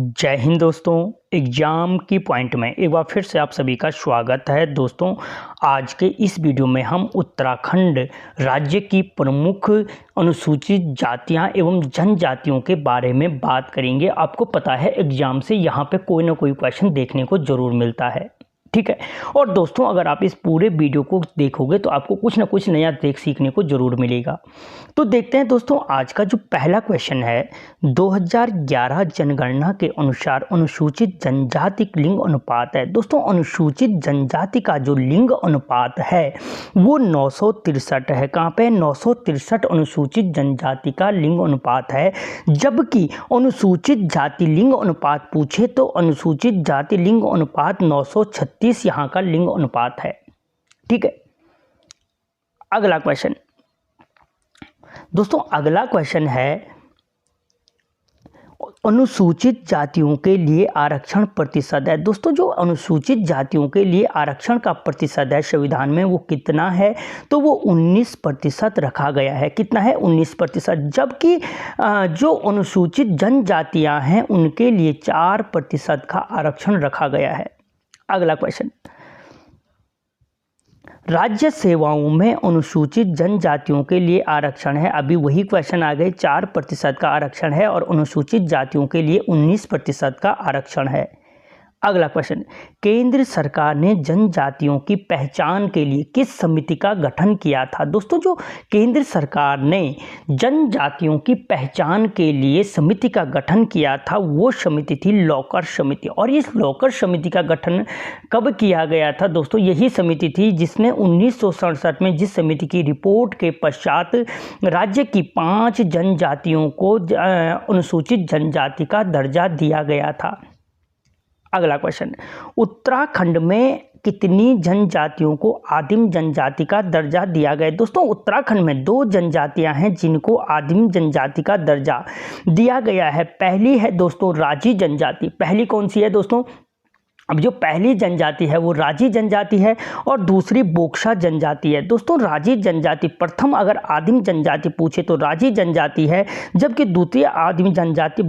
जय हिंद दोस्तों। एग्ज़ाम की पॉइंट में एक बार फिर से आप सभी का स्वागत है। दोस्तों, आज के इस वीडियो में हम उत्तराखंड राज्य की प्रमुख अनुसूचित जातियां एवं जनजातियों के बारे में बात करेंगे। आपको पता है एग्ज़ाम से यहाँ पे कोई ना कोई क्वेश्चन देखने को ज़रूर मिलता है, ठीक है। और दोस्तों, अगर आप इस पूरे वीडियो को देखोगे तो आपको कुछ ना कुछ नया सीखने को ज़रूर मिलेगा। तो देखते हैं दोस्तों, आज का जो पहला क्वेश्चन है, 2011 जनगणना के अनुसार अनुसूचित जनजाति लिंग अनुपात है। दोस्तों, अनुसूचित जनजाति का जो लिंग अनुपात है वो 963 है। कहाँ पे? 963 अनुसूचित जनजाति का लिंग अनुपात है। जबकि अनुसूचित जाति लिंग अनुपात पूछे तो अनुसूचित जाति लिंग अनुपात 936 यहाँ का लिंग अनुपात है, ठीक है। अगला क्वेश्चन दोस्तों, अगला क्वेश्चन है अनुसूचित जातियों के लिए आरक्षण प्रतिशत है। दोस्तों, जो अनुसूचित जातियों के लिए आरक्षण का प्रतिशत है संविधान में वो कितना है? तो वो 19% रखा गया है। कितना है? 19%। जबकि जो अनुसूचित जनजातियां हैं उनके लिए 4% का आरक्षण रखा गया है। अगला क्वेश्चन, राज्य सेवाओं में अनुसूचित जनजातियों के लिए आरक्षण है। अभी वही क्वेश्चन आ गए, 4% का आरक्षण है और अनुसूचित जातियों के लिए 19% का आरक्षण है। अगला क्वेश्चन, केंद्र सरकार ने जनजातियों की पहचान के लिए किस समिति का गठन किया था? दोस्तों, जो केंद्र सरकार ने जनजातियों की पहचान के लिए समिति का गठन किया था वो समिति थी लॉकर समिति। और इस लॉकर समिति का गठन कब किया गया था? दोस्तों, यही समिति थी जिसने 1967 में जिस समिति की रिपोर्ट के पश्चात राज्य की 5 जनजातियों को अनुसूचित जनजाति का दर्जा दिया गया था। अगला क्वेश्चन, उत्तराखंड में कितनी जनजातियों को आदिम जनजाति का दर्जा दिया गया? दोस्तों, उत्तराखंड में 2 जनजातियां हैं जिनको आदिम जनजाति का दर्जा दिया गया है। पहली है दोस्तों राजी जनजाति। पहली कौन सी है दोस्तों? अब जो पहली जनजाति है वो राजी जनजाति है और दूसरी बोक्सा जनजाति है। दोस्तों, राजी जनजाति प्रथम अगर आदिम जनजाति पूछे तो राजी जनजाति है, जबकि द्वितीय आदिम जनजाति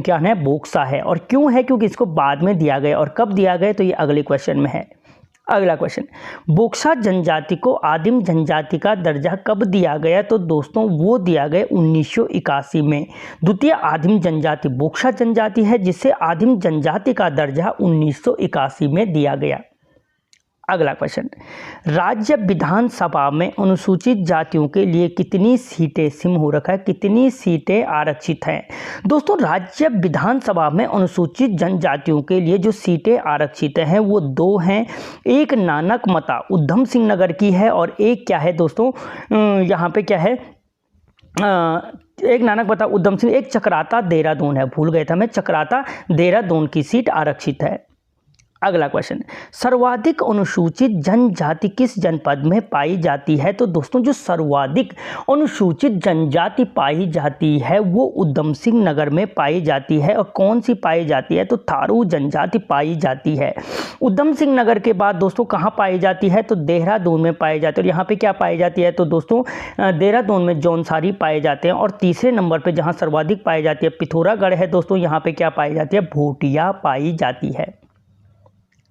क्या है? बोक्सा है। और क्यों है? क्योंकि इसको बाद में दिया गया। और कब दिया गया तो ये अगले क्वेश्चन में है। अगला क्वेश्चन, बोक्सा जनजाति को आदिम जनजाति का दर्जा कब दिया गया? तो दोस्तों वो दिया गया 1981 में। द्वितीय आदिम जनजाति बोक्सा जनजाति है जिसे आदिम जनजाति का दर्जा 1981 में दिया गया। अगला क्वेश्चन, राज्य विधानसभा में अनुसूचित जातियों के लिए कितनी सीटें, सिम हो रखा है, कितनी सीटें आरक्षित हैं? दोस्तों, राज्य विधानसभा में अनुसूचित जनजातियों के लिए जो सीटें आरक्षित हैं वो 2 हैं। एक नानकमता उधम सिंह नगर की है और एक क्या है दोस्तों, यहाँ पे क्या है, एक नानकमता उधम सिंह, एक चक्राता देहरादून है। भूल गया था मैं, चक्राता देहरादून की सीट आरक्षित है। अगला क्वेश्चन, सर्वाधिक अनुसूचित जनजाति किस जनपद में पाई जाती है? तो दोस्तों, जो सर्वाधिक अनुसूचित जनजाति पाई जाती है वो उधम सिंह नगर में पाई जाती है। और कौन सी पाई जाती है? तो थारू जनजाति पाई जाती है। उधम सिंह नगर के बाद दोस्तों कहाँ पाई जाती है? तो देहरादून में पाई जाती है। और यहाँ पे क्या पाई जाती है? तो दोस्तों देहरादून में जौनसारी पाए जाते हैं। और तीसरे नंबर पे जहाँ सर्वाधिक पाई जाती है पिथौरागढ़ है। दोस्तों, यहाँ पे क्या पाई जाती है? भोटिया पाई जाती है।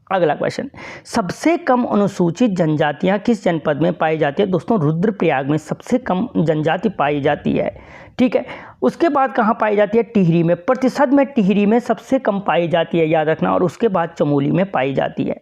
अगला क्वेश्चन, सबसे कम अनुसूचित जनजातियां किस जनपद में पाई जाती है? दोस्तों, रुद्रप्रयाग में सबसे कम जनजाति पाई जाती है, ठीक है। उसके बाद कहाँ पाई जाती है? टिहरी में। प्रतिशत में टिहरी में सबसे कम पाई जाती है, याद रखना। और उसके बाद चमोली में पाई जाती है।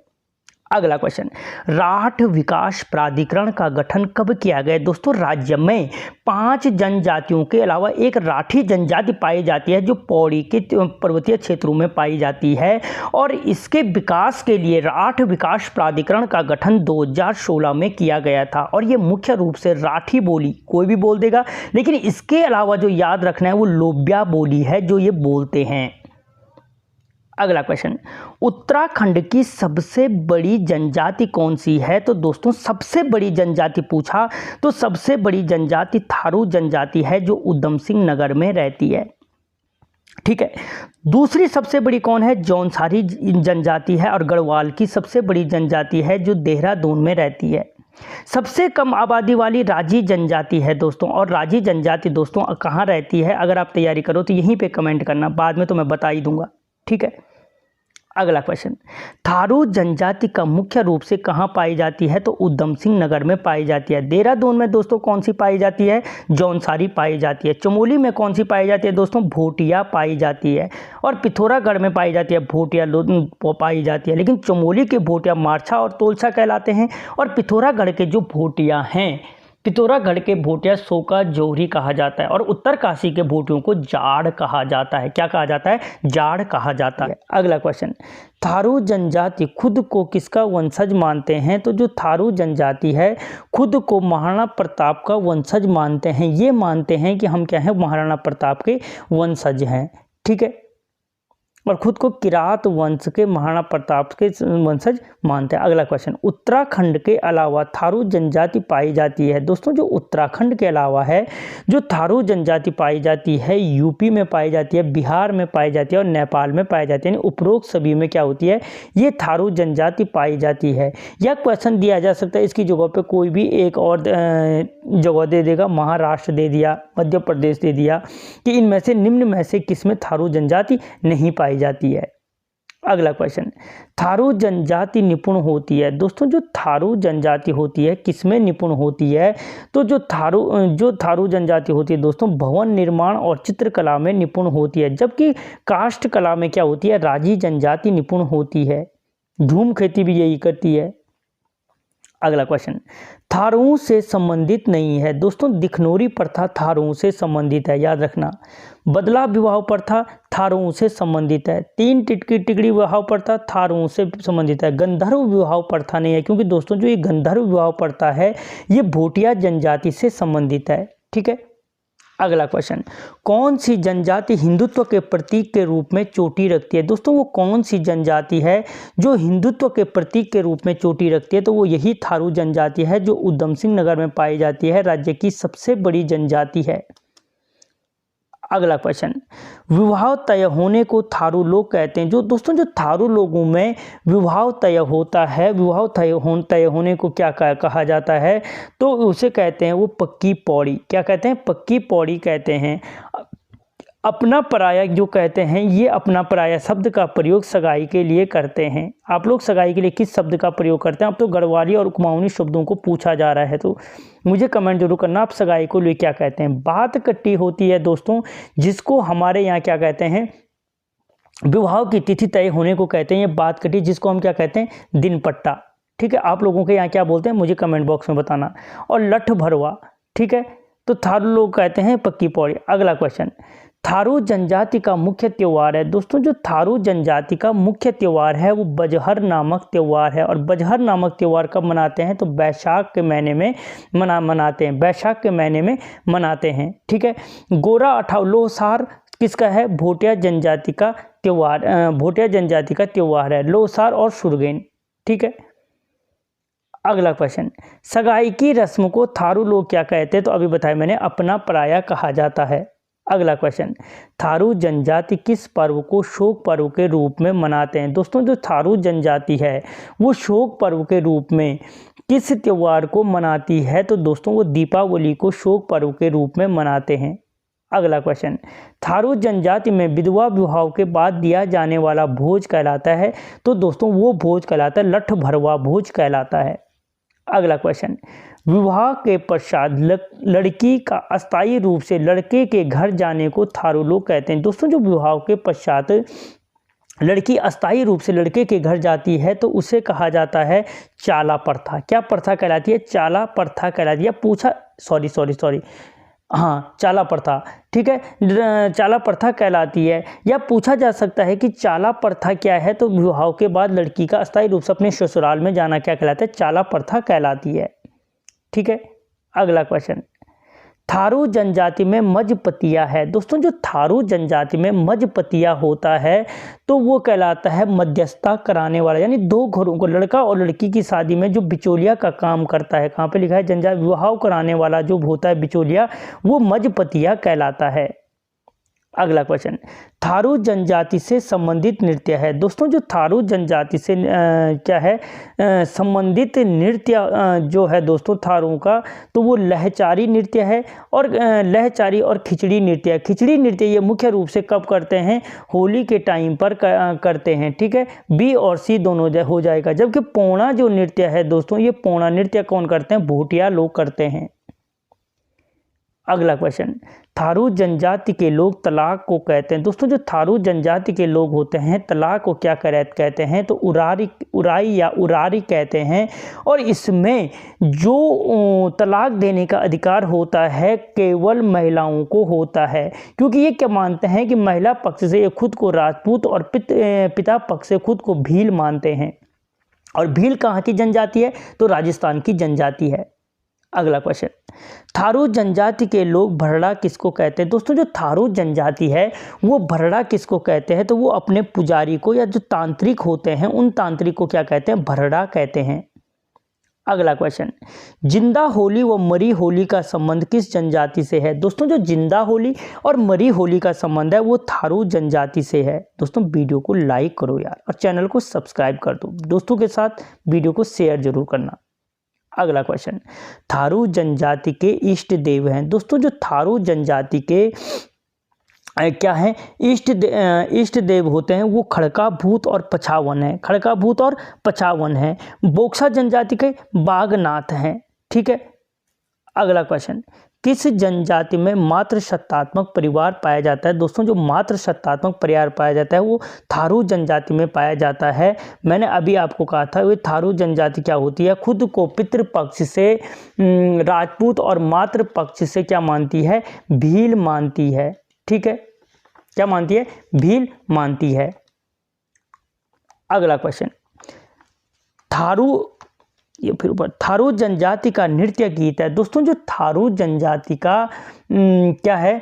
अगला क्वेश्चन, राठ विकास प्राधिकरण का गठन कब किया गया? दोस्तों, राज्य में 5 जनजातियों के अलावा एक राठी जनजाति पाई जाती है जो पौड़ी के पर्वतीय क्षेत्रों में पाई जाती है। और इसके विकास के लिए राठ विकास प्राधिकरण का गठन 2016 में किया गया था। और ये मुख्य रूप से राठी बोली कोई भी बोल देगा, लेकिन इसके अलावा जो याद रखना है वो लोबिया बोली है जो ये बोलते हैं। अगला क्वेश्चन, उत्तराखंड की सबसे बड़ी जनजाति कौन सी है? तो दोस्तों, सबसे बड़ी जनजाति पूछा तो सबसे बड़ी जनजाति थारू जनजाति है जो उधम सिंह नगर में रहती है, ठीक है। दूसरी सबसे बड़ी कौन है? जौनसारी जनजाति है। और गढ़वाल की सबसे बड़ी जनजाति है जो देहरादून में रहती है। सबसे कम आबादी वाली राजी जनजाति है दोस्तों। और राजी जनजाति दोस्तों कहाँ रहती है? अगर आप तैयारी करो तो यहीं पे कमेंट करना, बाद में तो मैं बता ही दूंगा। ठीक है। अगला क्वेश्चन, थारू जनजाति का मुख्य रूप से कहाँ पाई जाती है? तो उधम सिंह नगर में पाई जाती है। देहरादून में दोस्तों कौन सी पाई जाती है? जौनसारी पाई जाती है। चमोली में कौन सी पाई जाती है दोस्तों? भोटिया पाई जाती है। और पिथौरागढ़ में पाई जाती है भोटिया पाई जाती है। लेकिन चमोली के भोटिया मारछा और तोलछा कहलाते हैं, और पिथौरागढ़ के जो भोटिया हैं, पिथौरागढ़ के भोटिया सोका जोहरी कहा जाता है, और उत्तरकाशी के भोटियों को जाड़ कहा जाता है। क्या कहा जाता है? जाड़ कहा जाता है। अगला क्वेश्चन, थारू जनजाति खुद को किसका वंशज मानते हैं? तो जो थारू जनजाति है खुद को महाराणा प्रताप का वंशज मानते हैं। ये मानते हैं कि हम क्या हैं? महाराणा प्रताप के वंशज हैं, ठीक है, और खुद को किरात वंश के महाराणा प्रताप के वंशज मानते हैं। अगला क्वेश्चन, उत्तराखंड के अलावा थारू जनजाति पाई जाती है। दोस्तों जो उत्तराखंड के अलावा है, जो थारू जनजाति पाई जाती है, यूपी में पाई जाती है, बिहार में पाई जाती है और नेपाल में पाई जाती है। यानी उपरोक्त सभी में क्या होती है? ये थारू जनजाति पाई जाती है। यह क्वेश्चन दिया जा सकता है, इसकी जगह पे कोई भी एक और जगह दे देगा, महाराष्ट्र दे दिया, मध्य प्रदेश दे दिया, कि इनमें से निम्न में से किसमें थारू जनजाति नहीं पाई जाती है। अगला क्वेश्चन, थारू जनजाति निपुण होती है। दोस्तों जो थारू जनजाति होती है किसमें निपुण होती है? तो जो थारू जनजाति होती है दोस्तों, भवन निर्माण और चित्रकला में निपुण होती है। जबकि काष्ठ कला में क्या होती है? राजी जनजाति निपुण होती है। झूम खेती भी यही करती है। अगला क्वेश्चन, थारुओं से संबंधित नहीं है। दोस्तों दिखनौरी प्रथा थारुओं से संबंधित है, याद रखना। बदला विवाह प्रथा थारुओं से संबंधित है। तीन टिकड़ी विवाह प्रथा थारुओं से संबंधित है। गंधर्व विवाह प्रथा नहीं है, क्योंकि दोस्तों जो ये गंधर्व विवाह प्रथा है ये भोटिया जनजाति से संबंधित है, ठीक है। अगला क्वेश्चन, कौन सी जनजाति हिंदुत्व के प्रतीक के रूप में चोटी रखती है? दोस्तों वो कौन सी जनजाति है जो हिंदुत्व के प्रतीक के रूप में चोटी रखती है? तो वो यही थारू जनजाति है, जो उधम सिंह नगर में पाई जाती है, राज्य की सबसे बड़ी जनजाति है। अगला क्वेश्चन, विवाह तय होने को थारू लोग कहते हैं। जो दोस्तों जो थारू लोगों में विवाह तय होता है, विवाह तय होने को क्या कहा जाता है? तो उसे कहते हैं वो पक्की पौड़ी। क्या कहते हैं? पक्की पौड़ी कहते हैं। अपना पराया जो कहते हैं, ये अपना पराया शब्द का प्रयोग सगाई के लिए करते हैं। आप लोग सगाई के लिए किस शब्द का प्रयोग करते हैं? अब तो गढ़वाली और कुमाऊनी शब्दों को पूछा जा रहा है, तो मुझे कमेंट जरूर करना, आप सगाई को लिए क्या कहते हैं। बात कट्टी होती है दोस्तों, जिसको हमारे यहाँ क्या कहते हैं? विवाह की तिथि तय होने को कहते हैं ये बात कट्टी, जिसको हम क्या कहते हैं? दिन पट्टा, ठीक है। आप लोगों के यहाँ क्या बोलते हैं मुझे कमेंट बॉक्स में बताना। और लठ भरवा, ठीक है, तो थारू लोग कहते हैं पक्की पौड़ी। अगला क्वेश्चन, थारू जनजाति का मुख्य त्यौहार है। दोस्तों जो थारू जनजाति का मुख्य त्यौहार है वो बजहर नामक त्यौहार है। और बजहर नामक त्यौहार कब मनाते हैं? तो बैसाख के महीने में मनाते हैं, बैसाख के महीने में मनाते हैं, ठीक है। गोरा अठाव लोसार किसका है? भोटिया जनजाति का त्यौहार, भोटिया जनजाति का त्यौहार है, लोसार और सुरगेन, ठीक है। अगला क्वेश्चन, सगाई की रस्म को थारू लोग क्या कहते हैं? तो अभी बताया मैंने, अपना पराया कहा जाता है। अगला क्वेश्चन, थारू जनजाति किस पर्व को शोक पर्व के रूप में मनाते हैं? दोस्तों जो थारू जनजाति है वो शोक पर्व के रूप में किस त्यौहार को मनाती है? तो दोस्तों वो दीपावली को शोक पर्व के रूप में मनाते हैं। अगला क्वेश्चन, थारू जनजाति में विधवा विवाह के बाद दिया जाने वाला भोज कहलाता है? तो दोस्तों वो भोज कहलाता है लठ भरवा भोज कहलाता है। अगला क्वेश्चन, विवाह के पश्चात लड़की का अस्थायी रूप से लड़के के घर जाने को थारू लोग कहते हैं। दोस्तों जो विवाह के पश्चात लड़की अस्थायी रूप से लड़के के घर जाती है तो उसे कहा जाता है चाला प्रथा। क्या प्रथा कहलाती है? चाला प्रथा कहलाती है। पूछा सॉरी हाँ, चाला प्रथा, ठीक है, चाला प्रथा कहलाती है। या पूछा जा सकता है कि चाला प्रथा क्या है? तो विवाह के बाद लड़की का अस्थायी रूप से अपने ससुराल में जाना क्या कहलाता है? चाला प्रथा कहलाती है, ठीक है। अगला क्वेश्चन, थारू जनजाति में मजपतिया है। दोस्तों जो थारू जनजाति में मजपतिया होता है तो वो कहलाता है मध्यस्थता कराने वाला, यानी दो घरों को, लड़का और लड़की की शादी में जो बिचौलिया का काम करता है। कहाँ पे लिखा है? जनजाति विवाह कराने वाला जो होता है बिचौलिया, वो मजपतिया कहलाता है। अगला क्वेश्चन, थारू जनजाति से संबंधित नृत्य है। दोस्तों जो थारू जनजाति से क्या है संबंधित नृत्य जो है दोस्तों थारू का, तो वो लहचारी नृत्य है और लहचारी और खिचड़ी नृत्य है। खिचड़ी नृत्य ये मुख्य रूप से कब करते हैं, होली के टाइम पर करते हैं, ठीक है, बी और सी दोनों हो जाएगा। जबकि पोणा जो नृत्य है दोस्तों, ये पोणा नृत्य कौन करते हैं, भूटिया लोग करते हैं। अगला क्वेश्चन, थारू जनजाति के लोग तलाक को कहते हैं। दोस्तों जो थारू जनजाति के लोग होते हैं तलाक को क्या कहते हैं, तो उराई या उरारी कहते हैं। और इसमें जो तलाक देने का अधिकार होता है केवल महिलाओं को होता है, क्योंकि ये क्या मानते हैं कि महिला पक्ष से ये खुद को राजपूत और पिता पक्ष से खुद को भील मानते हैं। और भील कहाँ की जनजाति है, तो राजस्थान की जनजाति है। अगला क्वेश्चन, थारू जनजाति के लोग भरड़ा किसको कहते हैं। दोस्तों जो थारू जनजाति है वो भरड़ा किसको कहते हैं, तो वो अपने पुजारी को या जो तांत्रिक होते हैं उन तांत्रिक को क्या कहते हैं, भरड़ा कहते हैं। अगला क्वेश्चन, जिंदा होली व मरी होली का संबंध किस जनजाति से है। दोस्तों जो जिंदा होली और मरी होली का संबंध है वो थारू जनजाति से है। दोस्तों वीडियो को लाइक करो यार और चैनल को सब्सक्राइब कर दो, दोस्तों के साथ वीडियो को शेयर जरूर करना। अगला क्वेश्चन, थारू जनजाति के इष्ट देव हैं। दोस्तों जो थारू जनजाति के क्या है इष्ट देव होते हैं वो खड़का भूत और पछावन है। खड़का भूत और पछावन है। बोक्सा जनजाति के बागनाथ हैं, ठीक है। अगला क्वेश्चन, किस जनजाति में मात्र सत्तात्मक परिवार पाया जाता है। दोस्तों जो मात्र सत्तात्मक परिवार पाया जाता है वो थारू जनजाति में पाया जाता है। मैंने अभी आपको कहा था वो थारू जनजाति क्या होती है, खुद को पितृपक्ष से राजपूत और मातृ पक्ष से क्या मानती है, भील मानती है, ठीक है। क्या मानती है, भील मानती है। अगला क्वेश्चन, ये फिर ऊपर थारू जनजाति का नृत्य गीत है। दोस्तों जो थारू जनजाति का क्या है,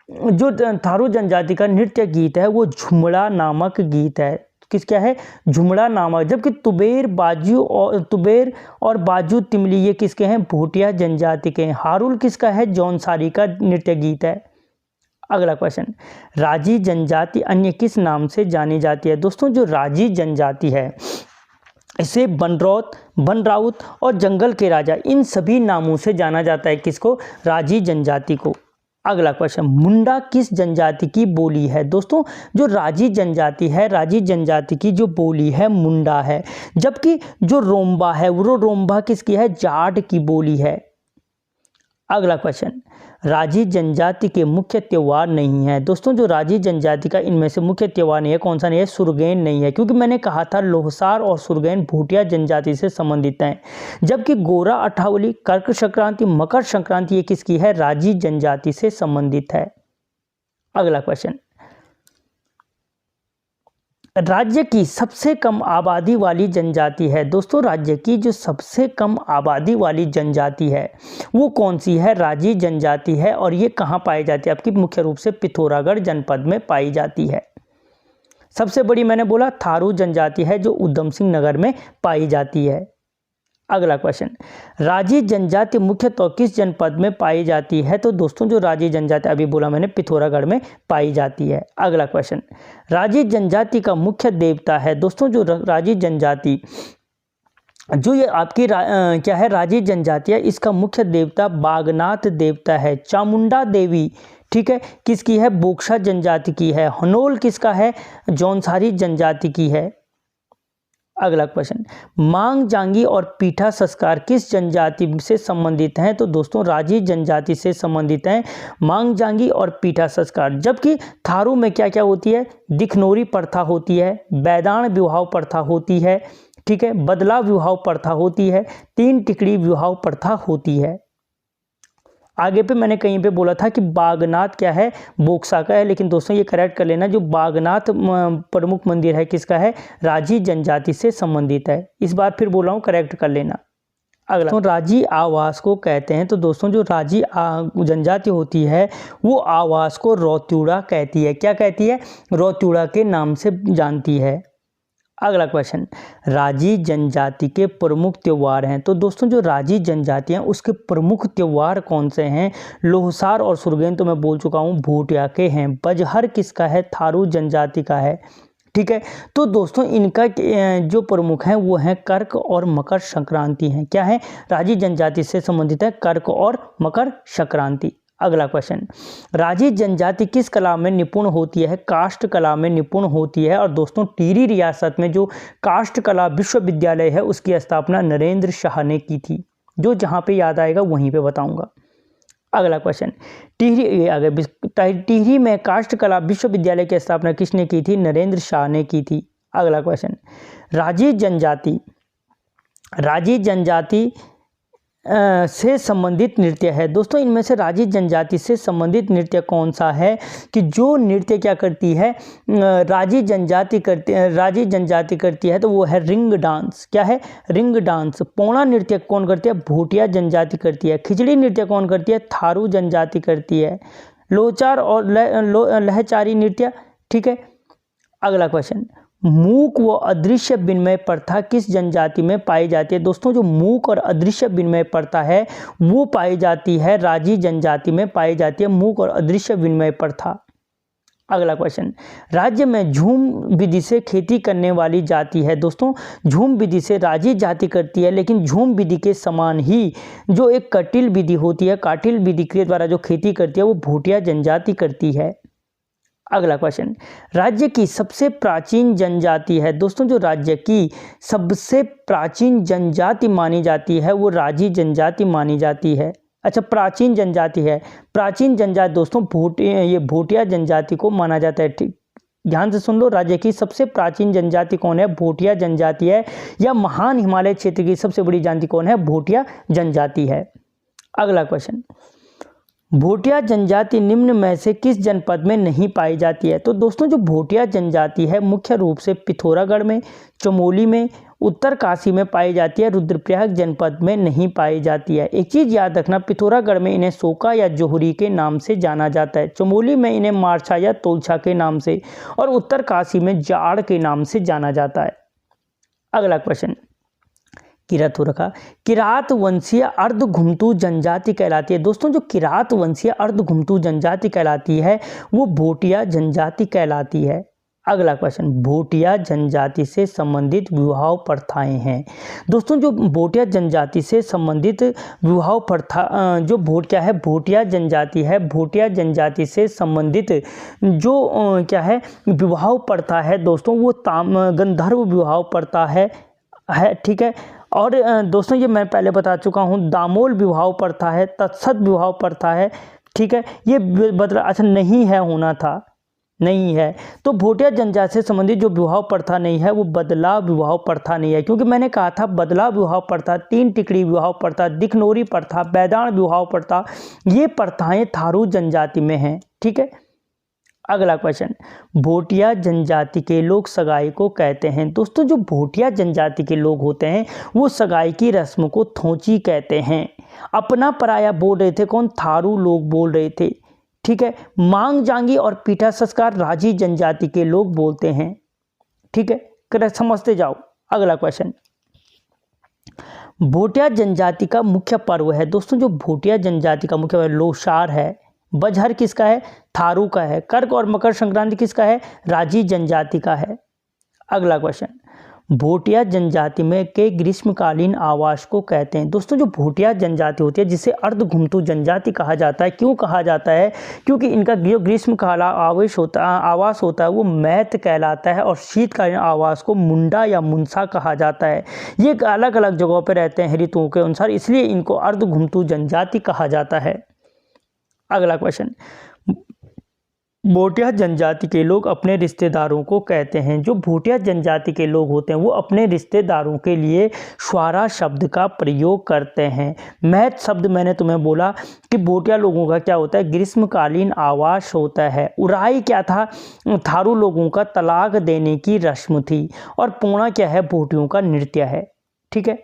जो थारू जनजाति का नृत्य गीत है वो झुमड़ा नामक गीत है। किस क्या है, झुमड़ा नामक। जबकि तुबेर और बाजू तिमली ये किसके हैं, भूटिया जनजाति के हैं। हारुल किसका है, जौनसारी का नृत्य गीत है। अगला क्वेश्चन, राजी जनजाति अन्य किस नाम से जानी जाती है। दोस्तों जो राजी जनजाति है इसे बनराउत और जंगल के राजा इन सभी नामों से जाना जाता है। किसको, राजी जनजाति को। अगला क्वेश्चन, मुंडा किस जनजाति की बोली है। दोस्तों जो राजी जनजाति है, राजी जनजाति की जो बोली है मुंडा है। जबकि जो रोम्बा है वो रोम्बा किसकी है, जाट की बोली है। अगला क्वेश्चन, राजी जनजाति के मुख्य त्यौहार नहीं है। दोस्तों जो राजी जनजाति का इनमें से मुख्य त्यौहार नहीं है, कौन सा नहीं है, सुरगेन नहीं है, क्योंकि मैंने कहा था लोहसार और सुरगेन भूटिया जनजाति से संबंधित हैं। जबकि गोरा अठावली, कर्क संक्रांति, मकर संक्रांति ये किसकी है, राजी जनजाति से संबंधित है। अगला क्वेश्चन, राज्य की सबसे कम आबादी वाली जनजाति है। दोस्तों राज्य की जो सबसे कम आबादी वाली जनजाति है वो कौन सी है, राजी जनजाति है। और ये कहाँ पाई जाती है, आपकी मुख्य रूप से पिथौरागढ़ जनपद में पाई जाती है। सबसे बड़ी मैंने बोला थारू जनजाति है जो उधम सिंह नगर में पाई जाती है। अगला क्वेश्चन, राजी जनजाति मुख्यतः किस जनपद में पाई जाती है। तो दोस्तों जो राजी जनजाति अभी बोला मैंने पिथौरागढ़ में पाई जाती है। अगला क्वेश्चन, राजी जनजाति का मुख्य देवता है। दोस्तों जो राजी जनजाति जो ये आपकी क्या है, राजी जनजाति है, इसका मुख्य देवता बागनाथ देवता है। चामुंडा देवी, ठीक है, किसकी है, बोक्सा जनजाति की है। हनोल किसका है, जौनसारी जनजाति की है। अगला क्वेश्चन, मांग जांगी और पीठा संस्कार किस जनजाति से संबंधित हैं। तो दोस्तों राजी जनजाति से संबंधित हैं मांग जांगी और पीठा संस्कार। जबकि थारू में क्या क्या होती है, दिखनोरी प्रथा होती है, बैदान विवाह प्रथा होती है, ठीक है, बदला विवाह प्रथा होती है, तीन टिकड़ी विवाह प्रथा होती है। आगे पे मैंने कहीं पे बोला था कि बागनाथ क्या है, बोक्सा का है, लेकिन दोस्तों ये करेक्ट कर लेना, जो बागनाथ प्रमुख मंदिर है किसका है, राजी जनजाति से संबंधित है। इस बार फिर बोल रहा हूँ, करेक्ट कर लेना। अगला तो राजी आवास को कहते हैं। तो दोस्तों जो राजी जनजाति होती है वो आवास को रौत्यूड़ा कहती है। क्या कहती है, रौत्यूड़ा के नाम से जानती है। अगला क्वेश्चन, राजी जनजाति के प्रमुख त्योहार हैं। तो दोस्तों जो राजी जनजाति हैं उसके प्रमुख त्योहार कौन से हैं? लोहसार और सुरगेन तो मैं बोल चुका हूँ भूटिया के हैं। बजहर किसका है? थारू जनजाति का है। ठीक है, तो दोस्तों इनका जो प्रमुख हैं वो हैं कर्क और मकर संक्रांति हैं। क्या है? राजी जनजाति से संबंधित है कर्क और मकर संक्रांति। अगला क्वेश्चन, राजी जनजाति किस कला में निपुण होती है? काष्ठ कला में निपुण होती है। और दोस्तों टिहरी रियासत में जो काष्ठ कला विश्वविद्यालय है उसकी स्थापना नरेंद्र शाह ने की थी। जो जहाँ पे याद आएगा वहीं पे बताऊंगा। अगला क्वेश्चन, टिहरी में काष्ठ कला विश्वविद्यालय की स्थापना किसने की थी? नरेंद्र शाह ने की थी। अगला क्वेश्चन, राजी जनजाति से संबंधित नृत्य है। दोस्तों इनमें से राजी जनजाति से संबंधित नृत्य कौन सा है? कि जो नृत्य क्या करती है? राजी जनजाति करती है तो वो है रिंग डांस। क्या है? Ring dance. पौड़ा नृत्य कौन करती है? भूटिया जनजाति करती है। खिचड़ी नृत्य कौन करती है? थारू जनजाति करती है। लोचार और लहचारी नृत्य। ठीक है। अगला क्वेश्चन, मूक व अदृश्य विनिमय प्रथा किस जनजाति में पाई जाती है? दोस्तों जो मूक और अदृश्य विनिमय प्रथा है वो पाई जाती है राजी जनजाति में पाई जाती है मूक और अदृश्य विनिमय प्रथा। अगला क्वेश्चन, राज्य में झूम विधि से खेती करने वाली जाति है। दोस्तों झूम विधि से राजी जाति करती है, लेकिन झूम विधि के समान ही जो एक काटिल विधि होती है, काटिल विधि के द्वारा जो खेती करती है वो भूटिया जनजाति करती है। अगला क्वेश्चन, राज्य की सबसे प्राचीन जनजाति है। दोस्तों जो राज्य की सबसे प्राचीन जनजाति मानी जाती है वो राजी जनजाति मानी जाती है। अच्छा, प्राचीन जनजाति है। प्राचीन जनजाति दोस्तों भूटिया जनजाति को माना जाता है। ठीक, ध्यान से सुन लो, राज्य की सबसे प्राचीन जनजाति कौन है? भूटिया जनजाति है। या महान हिमालय क्षेत्र की सबसे बड़ी जनजाति कौन है? भूटिया जनजाति है। अगला क्वेश्चन, भूटिया जनजाति निम्न में से किस जनपद में नहीं पाई जाती है? तो दोस्तों जो भूटिया जनजाति है मुख्य रूप से पिथौरागढ़ में, चमोली में, उत्तरकाशी में पाई जाती है। रुद्रप्रयाग जनपद में नहीं पाई जाती है। एक चीज़ याद रखना, पिथौरागढ़ में इन्हें सोका या जोहरी के नाम से जाना जाता है, चमोली में इन्हें मारछा या तोलछा के नाम से, और उत्तरकाशी में जाड़ के नाम से जाना जाता है। अगला क्वेश्चन, किरात हो रखा, किरात वंशीय अर्ध घुमतू जनजाति कहलाती है। दोस्तों जो किरात वंशीय अर्ध घुमतू जनजाति कहलाती है वो भूटिया जनजाति कहलाती है। अगला क्वेश्चन, भूटिया जनजाति से संबंधित विवाह प्रथाएं हैं। दोस्तों जो भूटिया जनजाति से संबंधित विवाह प्रथा जो भूटिया जनजाति है, भूटिया जनजाति से संबंधित जो क्या है विवाह प्रथा है दोस्तों वो गंधर्व विवाह प्रथा है। ठीक है। और दोस्तों ये मैं पहले बता चुका हूँ, दामोल विवाह प्रथा है, तत्सत विवाह प्रथा है। ठीक है, ये अच्छा नहीं है, होना था, नहीं है। तो भूटिया जनजाति से संबंधित जो विवाह प्रथा नहीं है वो बदलाव विवाह प्रथा नहीं है, क्योंकि मैंने कहा था बदलाव विवाह प्रथा, तीन टिकड़ी विवाह प्रथा, दिखनौरी प्रथा, बैदान विवाह प्रथा, ये प्रथाएं थारू जनजाति में हैं। ठीक है। अगला क्वेश्चन, भूटिया जनजाति के लोग सगाई को कहते हैं। दोस्तों जो भूटिया जनजाति के लोग होते हैं वो सगाई की रस्म को थोची कहते हैं। अपना पराया बोल रहे थे कौन? थारू लोग बोल रहे थे। ठीक है। मांग जांगी और पीठा संस्कार राजी जनजाति के लोग बोलते हैं। ठीक है, समझते जाओ। अगला क्वेश्चन, भूटिया जनजाति का मुख्य पर्व है। दोस्तों जो भूटिया जनजाति का मुख्य पर्व लोसार है। बजहर किसका है? थारू का है। कर्क और मकर संक्रांति किसका है? राजी जनजाति का है। अगला क्वेश्चन, भूटिया जनजाति में के ग्रीष्मकालीन आवास को कहते हैं। दोस्तों जो भूटिया जनजाति होती है जिसे अर्ध घुमतू जनजाति कहा जाता है, क्यों कहा जाता है? क्योंकि इनका जो ग्रीष्मकालीन आवास होता है वो मैत कहलाता है, और शीतकालीन आवास को मुंडा या मुंसा कहा जाता है। ये अलग अलग जगहों पर रहते हैं ऋतुओं के अनुसार, इसलिए इनको अर्ध घुमतू जनजाति कहा जाता है। अगला क्वेश्चन, भूटिया जनजाति के लोग अपने रिश्तेदारों को कहते हैं। जो भूटिया जनजाति के लोग होते हैं वो अपने रिश्तेदारों के लिए स्वारा शब्द का प्रयोग करते हैं। महत शब्द मैंने तुम्हें बोला कि भूटिया लोगों का क्या होता है? ग्रीष्मकालीन आवास होता है। उराई क्या था? थारू लोगों का तलाक देने की रस्म थी। और पोड़ा क्या है? भूटियों का नृत्य है। ठीक है।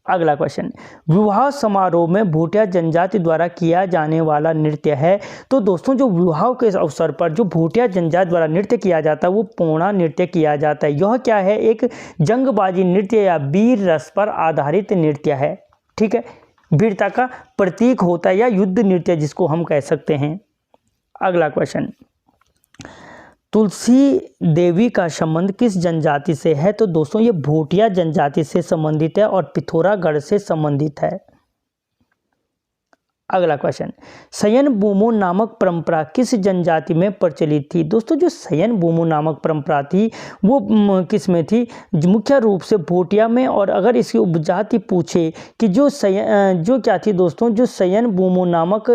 अगला क्वेश्चन, विवाह समारोह में भोटिया जनजाति द्वारा किया जाने वाला नृत्य है। तो दोस्तों जो विवाह के अवसर पर जो भोटिया जनजाति द्वारा नृत्य किया जाता है वो पोणा नृत्य किया जाता है। यह क्या है, एक जंगबाजी नृत्य या वीर रस पर आधारित नृत्य है। ठीक है, वीरता का प्रतीक होता है या युद्ध नृत्य जिसको हम कह सकते हैं। अगला क्वेश्चन, तुलसी देवी का संबंध किस जनजाति से है। तो दोस्तों ये भोटिया जनजाति से संबंधित है और पिथौरागढ़ से संबंधित है। अगला क्वेश्चन, शयन बूमो नामक परंपरा किस जनजाति में प्रचलित थी। दोस्तों जो शयन बूमो नामक परंपरा थी वो किस में थी, मुख्य रूप से भोटिया में। और अगर इसकी उपजाति पूछे कि जो क्या थी दोस्तों, जो शयन बूमो नामक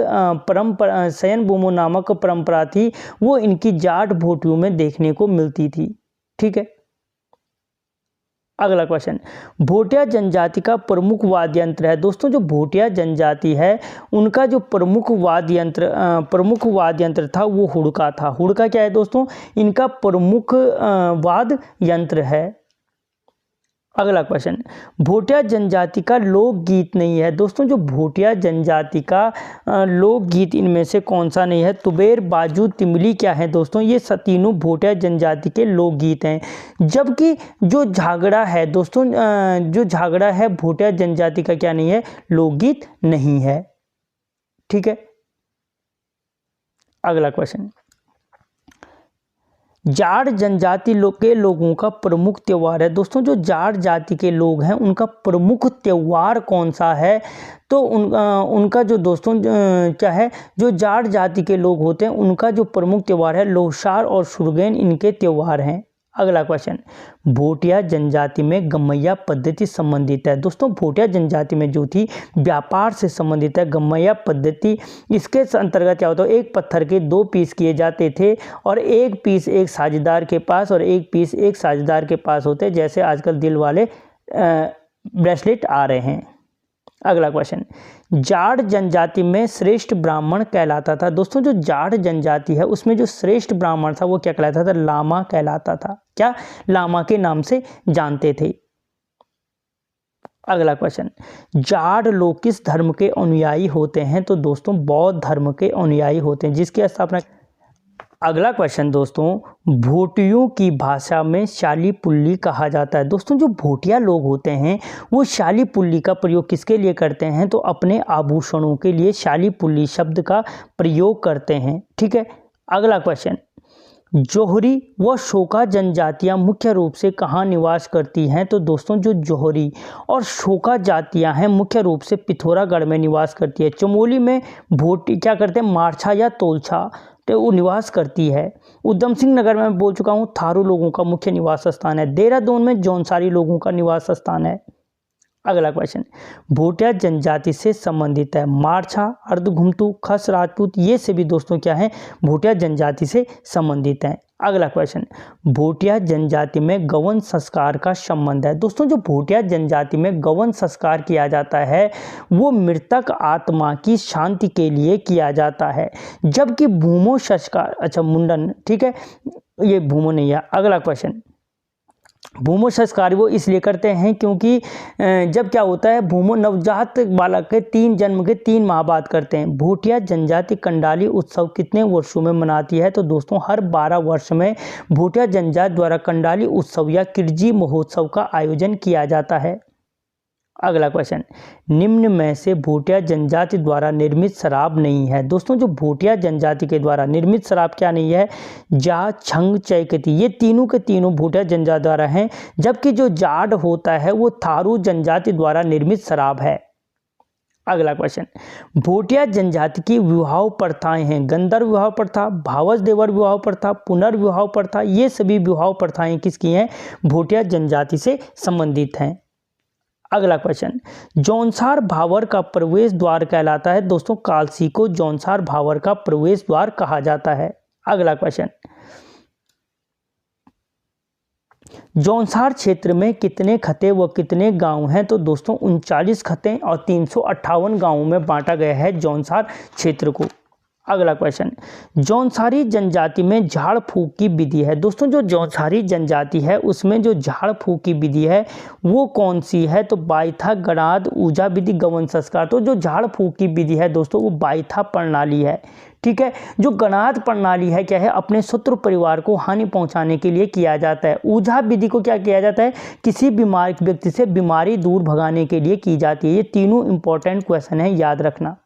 परंपरा थी वो इनकी जाट भोटियों में देखने को मिलती थी। ठीक है। अगला क्वेश्चन, भोटिया जनजाति का प्रमुख वाद्य यंत्र है। दोस्तों जो भोटिया जनजाति है उनका जो प्रमुख वाद्य यंत्र था वो हुड़का था। हुड़का क्या है दोस्तों, इनका प्रमुख वाद्य यंत्र है। अगला क्वेश्चन, भोटिया जनजाति का लोकगीत नहीं है। दोस्तों जो भोटिया जनजाति का लोकगीत इनमें से कौन सा नहीं है। तुबेर, बाजू, तिमली क्या है दोस्तों, ये तीनों भोटिया जनजाति के लोकगीत हैं। जबकि जो झागड़ा है दोस्तों, जो झागड़ा है भोटिया जनजाति का क्या नहीं है, लोकगीत नहीं है। ठीक है। अगला क्वेश्चन, जाट जनजाति के लोगों का प्रमुख त्यौहार है। दोस्तों जो जाट जाति के लोग हैं उनका प्रमुख त्यौहार कौन सा है। तो उनका जो दोस्तों क्या है, जो जाट जाति के लोग होते हैं उनका जो प्रमुख त्यौहार है लोसार और सुरगेन, इनके त्यौहार हैं। अगला क्वेश्चन, भोटिया जनजाति में गमैया पद्धति संबंधित है। दोस्तों भोटिया जनजाति में जो थी व्यापार से संबंधित है गमैया पद्धति। इसके अंतर्गत क्या होता है, एक पत्थर के 2 पीस किए जाते थे और एक पीस एक साझेदार के पास और एक पीस एक साझेदार के पास होते, जैसे आजकल दिल वाले ब्रेसलेट आ रहे हैं। अगला क्वेश्चन, जाट जनजाति में श्रेष्ठ ब्राह्मण कहलाता था। दोस्तों जो जाट जनजाति है उसमें जो श्रेष्ठ ब्राह्मण था वो क्या कहलाता था, लामा कहलाता था। क्या, लामा के नाम से जानते थे। अगला क्वेश्चन, जाट लोग किस धर्म के अनुयायी होते हैं। तो दोस्तों बौद्ध धर्म के अनुयायी होते हैं, जिसकी स्थापना। अगला क्वेश्चन दोस्तों, भोटियों की भाषा में शाली पुल्ली कहा जाता है। दोस्तों जो भोटिया लोग होते हैं वो शाली पुल्ली का प्रयोग किसके लिए करते हैं, तो अपने आभूषणों के लिए शाली पुल्ली शब्द का प्रयोग करते हैं। ठीक है। अगला क्वेश्चन, जोहरी व शोका जनजातियां मुख्य रूप से कहाँ निवास करती हैं। तो दोस्तों जो जोहरी और शोका जातियां हैं मुख्य रूप से पिथौरागढ़ में निवास करती है। चमोली में भोटी क्या करते हैं, मारछा या तोलछा वो निवास करती है। उधम सिंह नगर में मैं बोल चुका हूँ थारू लोगों का मुख्य निवास स्थान है। देहरादून में जौनसारी लोगों का निवास स्थान है। अगला क्वेश्चन, भोटिया जनजाति से संबंधित है मारछा, अर्धघुमतू, खस राजपूत, ये सभी दोस्तों क्या हैं, भोटिया जनजाति से संबंधित हैं। अगला क्वेश्चन, भोटिया जनजाति में गवन संस्कार का संबंध है। दोस्तों जो भोटिया जनजाति में गवन संस्कार किया जाता है वो मृतक आत्मा की शांति के लिए किया जाता है, जबकि भूमो संस्कार, अच्छा मुंडन, ठीक है, ये भूमो नहीं है। अगला क्वेश्चन, भूमो संस्कार वो इसलिए करते हैं क्योंकि जब क्या होता है, भूमो नवजात बालक के 3 जन्म के 3 माह बाद करते हैं। भोटिया जनजाति कंडाली उत्सव कितने वर्षों में मनाती है। तो दोस्तों हर 12 वर्ष में भोटिया जनजाति द्वारा कंडाली उत्सव या किरजी महोत्सव का आयोजन किया जाता है। अगला क्वेश्चन, निम्न में से भोटिया जनजाति द्वारा निर्मित शराब नहीं है। दोस्तों जो भोटिया जनजाति के द्वारा निर्मित शराब क्या नहीं है, जा, छंग, चैकती, ये तीनों के तीनों भोटिया जनजाति द्वारा हैं, जबकि जो जाड होता है वो थारू जनजाति द्वारा निर्मित शराब है। अगला क्वेश्चन, भोटिया जनजाति की विवाह प्रथाएं हैं गंधर्व विवाह प्रथा, भावस देवर विवाह प्रथा, पुनर्विवाह प्रथा, ये सभी विवाह प्रथाएं किसकी हैं, भोटिया जनजाति से संबंधित हैं। अगला क्वेश्चन, जौनसार भावर का प्रवेश द्वार कहलाता है। दोस्तों कालसी को जौनसार भावर का प्रवेश द्वार कहा जाता है। अगला क्वेश्चन, जौनसार क्षेत्र में कितने खते व कितने गांव हैं। तो दोस्तों 39 खते और 358 गांवों में बांटा गया है जौनसार क्षेत्र को। अगला क्वेश्चन, जौनसारी जनजाति में झाड़ फूक की विधि है। दोस्तों जो जौनसारी जनजाति है उसमें जो झाड़ फूक की विधि है वो कौन सी है? तो बाइथा, गणाद, ऊजा विधि, गवन संस्कार। तो जो झाड़ फूक की विधि है दोस्तों वो बाइथा प्रणाली है। ठीक है। जो गणाद प्रणाली है क्या है? अपने शत्रु परिवार को हानि पहुंचाने के लिए किया जाता है। ऊझा विधि को क्या किया जाता है? किसी बीमार व्यक्ति से बीमारी दूर भगाने के लिए की जाती है। ये तीनों इंपॉर्टेंट क्वेश्चन है, याद रखना।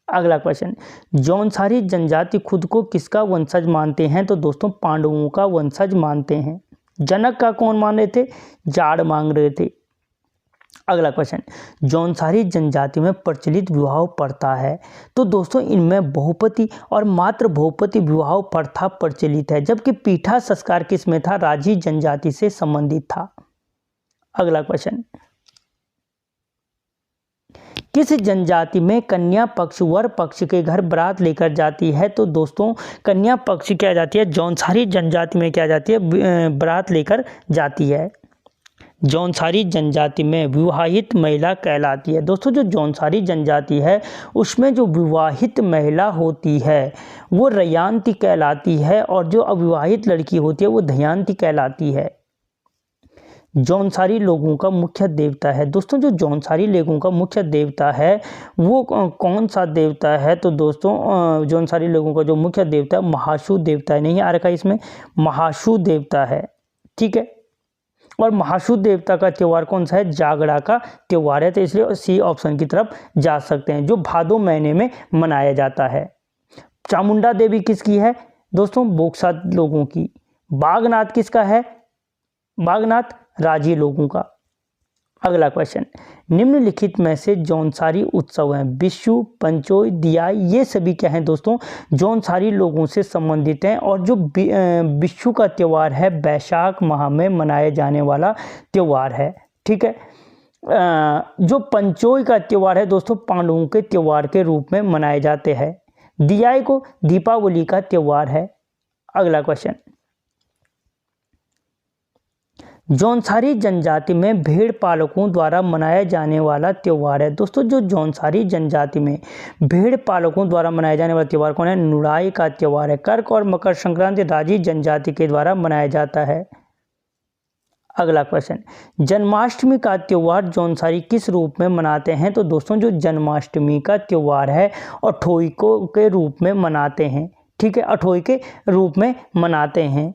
अगला क्वेश्चन, जौनसारी जनजाति खुद को किसका वंशज मानते हैं? तो दोस्तों पांडवों का वंशज मानते हैं। जनक का कौन मान रहे थे? जाड़ मांग रहे थे। अगला क्वेश्चन, जौनसारी जनजाति में प्रचलित विवाह प्रथा है। तो दोस्तों इनमें बहुपति और मात्र बहुपति विवाह प्रथा प्रचलित है, जबकि पीठा संस्कार किस में था? राजी जनजाति से संबंधित था। अगला क्वेश्चन, किस जनजाति में कन्या पक्ष वर पक्ष के घर बारात लेकर जाती है? तो दोस्तों कन्या पक्ष क्या जाती है? जौनसारी जनजाति में क्या जाती है? बारात लेकर जाती है। जौनसारी जनजाति में विवाहित महिला कहलाती है। दोस्तों जो जौनसारी जनजाति है उसमें जो विवाहित महिला होती है वो रयांती कहलाती है, और जो अविवाहित लड़की होती है वो धयांती कहलाती है। जौनसारी लोगों का मुख्य देवता है। दोस्तों जो जौनसारी लोगों का मुख्य देवता है वो कौन सा देवता है? तो दोस्तों जौनसारी लोगों का जो मुख्य देवता है महाशू देवता है। नहीं आ रखा इसमें, महाशू देवता है। ठीक है। और महाशू देवता का त्यौहार कौन सा है? जागड़ा का त्यौहार है। तो इसलिए सी ऑप्शन की तरफ जा सकते हैं, जो भादो महीने में मनाया जाता है। चामुंडा देवी किसकी है? दोस्तों बोक्सा लोगों की। बागनाथ किसका है? बागनाथ राजी लोगों का। अगला क्वेश्चन, निम्नलिखित में से जौनसारी उत्सव हैं। बिशु, पंचोई, दियाई, ये सभी क्या हैं दोस्तों? जौनसारी लोगों से संबंधित हैं। और जो बिशु का त्यौहार है बैशाख माह में मनाया जाने वाला त्यौहार है। ठीक है। जो पंचोई का त्यौहार है दोस्तों पांडवों के त्यौहार के रूप में मनाए जाते हैं। दियाई को दीपावली का त्यौहार है। अगला क्वेश्चन, जौनसारी जनजाति में भेड़ पालकों द्वारा मनाया जाने वाला त्यौहार है। दोस्तों जो जौनसारी जनजाति में भेड़ पालकों द्वारा मनाया जाने वाला त्यौहार कौन है? नुराई का त्यौहार है। कर्क और मकर संक्रांति राजी जनजाति के द्वारा मनाया जाता है। अगला क्वेश्चन, जन्माष्टमी का त्यौहार जौनसारी किस रूप में मनाते हैं? तो दोस्तों जो जन्माष्टमी का त्यौहार है अठोई के रूप में मनाते हैं। ठीक है, अठोई के रूप में मनाते हैं।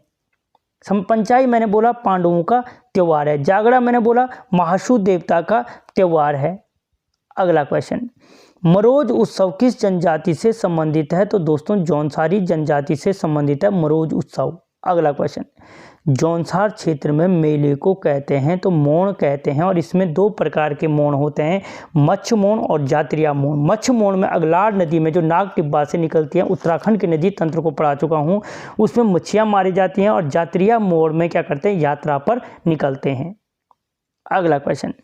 पंचाई मैंने बोला पांडवों का त्यौहार है। जागड़ा मैंने बोला महाशू देवता का त्यौहार है। अगला क्वेश्चन, मरोज उत्सव किस जनजाति से संबंधित है? तो दोस्तों जौनसारी जनजाति से संबंधित है मरोज उत्सव। अगला क्वेश्चन, जौनसार क्षेत्र में मेले को कहते हैं तो मोण कहते हैं, और इसमें दो प्रकार के मोण होते हैं, मच्छ मोण और जात्रिया मोण। मच्छ मोण में अगलाड़ नदी में जो नाग टिब्बा से निकलती है, उत्तराखंड के नदी तंत्र को पढ़ा चुका हूँ, उसमें मच्छियाँ मारी जाती हैं। और जात्रिया मोण में क्या करते हैं? यात्रा पर निकलते हैं। अगला क्वेश्चन,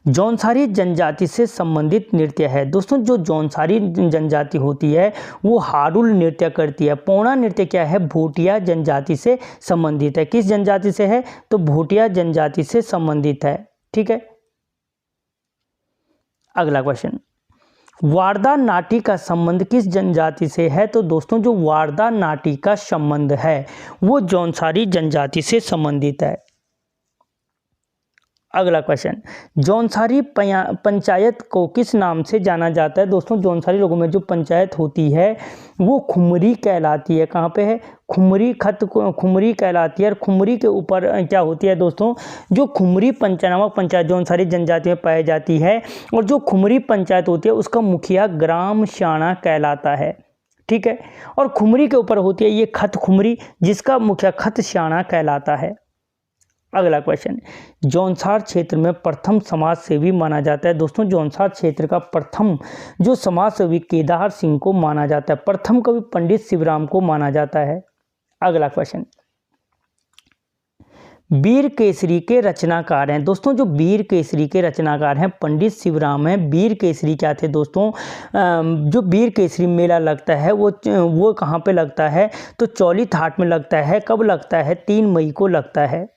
जौनसारी जनजाति से संबंधित नृत्य है। दोस्तों जो जौनसारी जनजाति होती है वो हाडुल नृत्य करती है। पौना नृत्य क्या है? भूटिया जनजाति से संबंधित है। किस जनजाति से है? तो भूटिया जनजाति से संबंधित है। ठीक है। अगला क्वेश्चन, वारदा नाटी का संबंध किस जनजाति से है? तो दोस्तों जो वारदा नाटी का संबंध है वो जौनसारी जनजाति से संबंधित है। अगला क्वेश्चन, जौनसारी पंचायत को किस नाम से जाना जाता है? दोस्तों जौनसारी लोगों में जो पंचायत होती है वो खुमरी कहलाती है। कहाँ पे है? खुमरी कहलाती है। और खुमरी के ऊपर क्या होती है दोस्तों? जो खुमरी नामक पंचायत जौनसारी जनजाति में पाई जाती है, और जो खुमरी पंचायत होती है उसका मुखिया ग्राम श्याणा कहलाता है। ठीक है। और खुमरी के ऊपर होती है ये खत खुमरी, जिसका मुखिया खत श्याणा कहलाता है। अगला क्वेश्चन, जौनसार क्षेत्र में प्रथम समाज सेवी माना जाता है। दोस्तों जौनसार क्षेत्र का प्रथम जो समाज सेवी केदार सिंह को माना जाता है। प्रथम कवि पंडित शिवराम को माना जाता है। अगला क्वेश्चन, वीर केसरी के रचनाकार हैं। दोस्तों जो वीर केसरी के रचनाकार हैं पंडित शिवराम हैं। वीर केसरी क्या थे दोस्तों? जो वीर केसरी मेला लगता है वो कहाँ पे लगता है? तो चौली थाट में लगता है। कब लगता है? 3 मई को लगता है।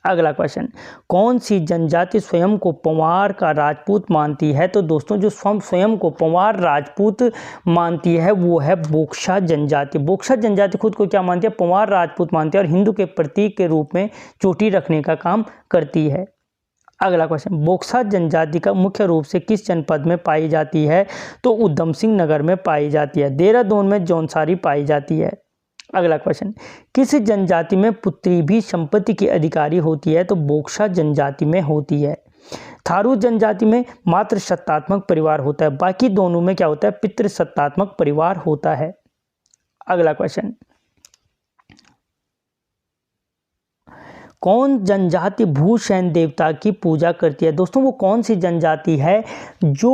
अगला क्वेश्चन, कौन सी जनजाति स्वयं को पंवार का राजपूत मानती है? तो दोस्तों जो स्वयं को पंवार राजपूत मानती है वो है बोक्सा जनजाति। बोक्सा जनजाति खुद को क्या मानती है? पंवार राजपूत मानती है और हिंदू के प्रतीक के रूप में चोटी रखने का काम करती है। अगला क्वेश्चन, बोक्सा जनजाति का मुख्य रूप से किस जनपद में पाई जाती है? तो उधम सिंह नगर में पाई जाती है। देहरादून में जौनसारी पाई जाती है। अगला क्वेश्चन, किस जनजाति में पुत्री भी संपत्ति की अधिकारी होती है? तो बोक्सा जनजाति में होती है। थारू जनजाति में मात्र सत्तात्मक परिवार होता है, बाकी दोनों में क्या होता है? पितृसत्तात्मक परिवार होता है। अगला क्वेश्चन, कौन जनजाति भूषण देवता की पूजा करती है? दोस्तों वो कौन सी जनजाति है जो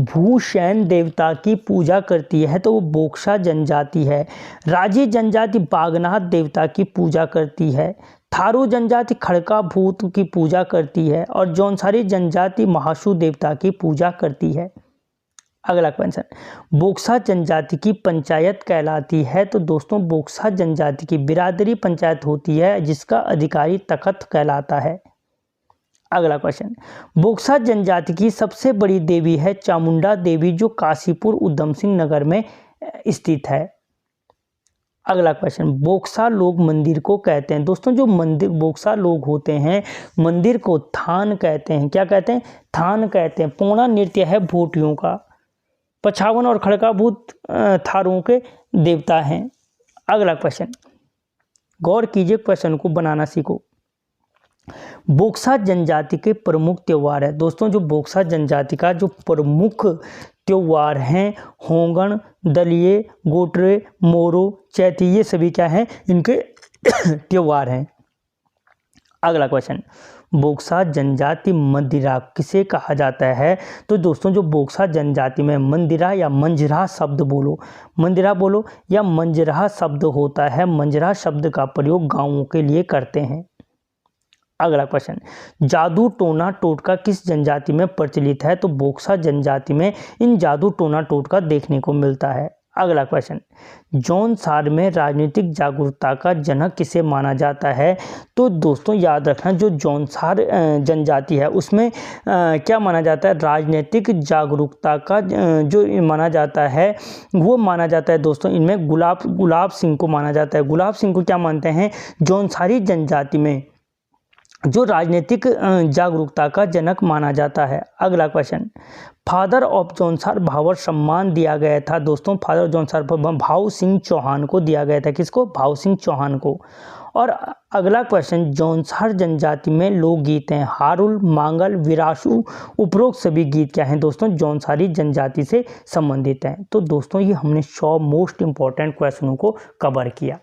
भूषण देवता की पूजा करती है? तो वो बोक्सा जनजाति है। राजी जनजाति बागनाथ देवता की पूजा करती है। थारू जनजाति खड़का भूत की पूजा करती है और जौनसारी जनजाति महासू देवता की पूजा करती है। अगला क्वेश्चन, बोक्सा जनजाति की पंचायत कहलाती है? तो दोस्तों बोक्सा जनजाति की बिरादरी पंचायत होती है जिसका अधिकारी तखत कहलाता है। अगला क्वेश्चन, बोक्सा जनजाति की सबसे बड़ी देवी है चामुंडा देवी जो काशीपुर उधम सिंह नगर में स्थित है। अगला क्वेश्चन, बोक्सा लोग मंदिर को कहते हैं? दोस्तों जो मंदिर बोक्सा लोग होते हैं मंदिर को थान कहते हैं। क्या कहते हैं? थान कहते हैं। पोना नृत्य है भोटियों का। पछावन और खड़का भूत थारुओं के देवता हैं। अगला क्वेश्चन, गौर कीजिए, क्वेश्चन को बनाना सीखो। बोक्सा जनजाति के प्रमुख त्योहार है? दोस्तों जो बोक्सा जनजाति का जो प्रमुख त्योहार हैं होंगण, दलिये, गोटरे, मोरो, चैती, ये सभी क्या हैं? इनके त्योहार हैं। अगला क्वेश्चन, बोक्सा जनजाति मंदिरा किसे कहा जाता है? तो दोस्तों जो बोक्सा जनजाति में मंदिरा या मंजरा शब्द बोलो, मंदिरा बोलो या मंजरा शब्द होता है। मंजरा शब्द का प्रयोग गांवों के लिए करते हैं। अगला क्वेश्चन, जादू टोना टोटका किस जनजाति में प्रचलित है? तो बोक्सा जनजाति में इन जादू टोना टोटका देखने को मिलता है। अगला क्वेश्चन, जौनसार में राजनीतिक जागरूकता का जनक किसे माना जाता है? तो दोस्तों याद रखना जो जौनसार जनजाति है उसमें क्या माना जाता है? राजनीतिक जागरूकता का जो माना जाता है वो माना जाता है दोस्तों इनमें गुलाब सिंह को माना जाता है। गुलाब सिंह को क्या मानते हैं? जौनसारी जनजाति में जो राजनीतिक जागरूकता का जनक माना जाता है। अगला क्वेश्चन, फादर ऑफ जौनसार भावर सम्मान दिया गया था? दोस्तों फादर जौनसार भाव सिंह चौहान को दिया गया था। किसको? भाव सिंह चौहान को। और अगला क्वेश्चन, जौनसार जनजाति में लोकगीत हैं हारुल, मांगल, विरासू, उपरोक्त सभी गीत क्या हैं? दोस्तों जौनसारी जनजाति से संबंधित हैं। तो दोस्तों ये हमने 100 मोस्ट इंपॉर्टेंट क्वेश्चनों को कवर किया।